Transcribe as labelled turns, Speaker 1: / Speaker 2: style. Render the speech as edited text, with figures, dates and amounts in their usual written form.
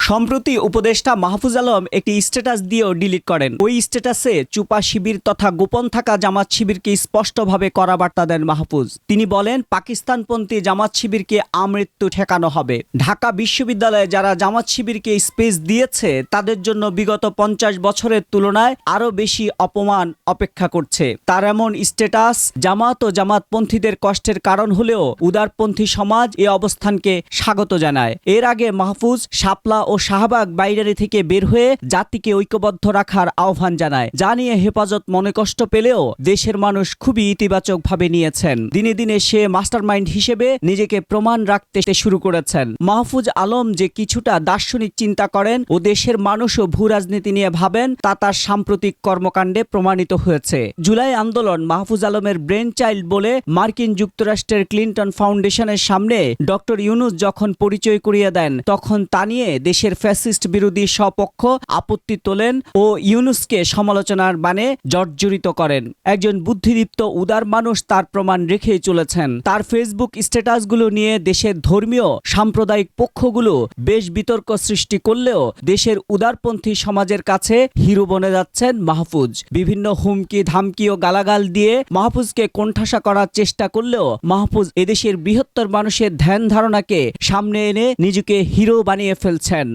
Speaker 1: সম্প্রতি উপদেষ্টা মাহফুজ আলম একটি স্ট্যাটাস দিয়েও ডিলিট করেন। ওই স্ট্যাটাসে চুপা শিবির তথা গোপন থাকা জামাত শিবিরকে স্পষ্টভাবে কড়া বার্তা দেন মাহফুজ। তিনি বলেন, পাকিস্তানপন্থী জামাত শিবিরকে আমৃত্যু ঠেকানো হবে। ঢাকা বিশ্ববিদ্যালয়ে যারা জামাত শিবিরকে স্পেস দিয়েছে তাদের জন্য বিগত 50 বছরের তুলনায় আরও বেশি অপমান অপেক্ষা করছে। তার এমন স্ট্যাটাস জামাত ও জামাতপন্থীদের কষ্টের কারণ হলেও উদারপন্থী সমাজ এ অবস্থানকে স্বাগত জানায়। এর আগে মাহফুজ শাপলা ও শাহবাগ বাইরারি থেকে বের হয়ে জাতিকে ঐক্যবদ্ধ রাখার আহ্বান জানায়, যা নিয়ে হেফাজত মনে কষ্ট পেলেও দেশের মানুষ খুবই ইতিবাচকভাবে নিয়েছেন। দিনে দিনে সে মাস্টারমাইন্ড হিসেবে নিজেকে প্রমাণ রাখতে শুরু করেছেন। মাহফুজ আলম যে কিছুটা দার্শনিক চিন্তা করেন ও দেশের মানুষও ভূ রাজনীতি নিয়ে ভাবেন তা তার সাম্প্রতিক কর্মকাণ্ডে প্রমাণিত হয়েছে। জুলাই আন্দোলন মাহফুজ আলমের ব্রেন চাইল্ড বলে মার্কিন যুক্তরাষ্ট্রের ক্লিনটন ফাউন্ডেশনের সামনে ডক্টর ইউনূস যখন পরিচয় করিয়ে দেন, তখন তা নিয়ে দেশের ফ্যাসিস্ট বিরোধী স্বপক্ষ আপত্তি তোলেন ও ইউনূসকে সমালোচনার বাণে জর্জরিত করেন। একজন বুদ্ধিদীপ্ত উদার মানুষ তার প্রমাণ রেখেই চলেছেন। তার ফেসবুক স্ট্যাটাসগুলো নিয়ে দেশের ধর্মীয় সাম্প্রদায়িক পক্ষগুলো বেশ বিতর্ক সৃষ্টি করলেও দেশের উদারপন্থী সমাজের কাছে হিরো বনে যাচ্ছেন মাহফুজ। বিভিন্ন হুমকি ধামকি ও গালাগাল দিয়ে মাহফুজকে কোণঠাসা করার চেষ্টা করলেও মাহফুজ এদেশের বৃহত্তর মানুষের ধ্যান ধারণাকে সামনে এনে নিজেকে হিরো বানিয়ে ফেলছেন।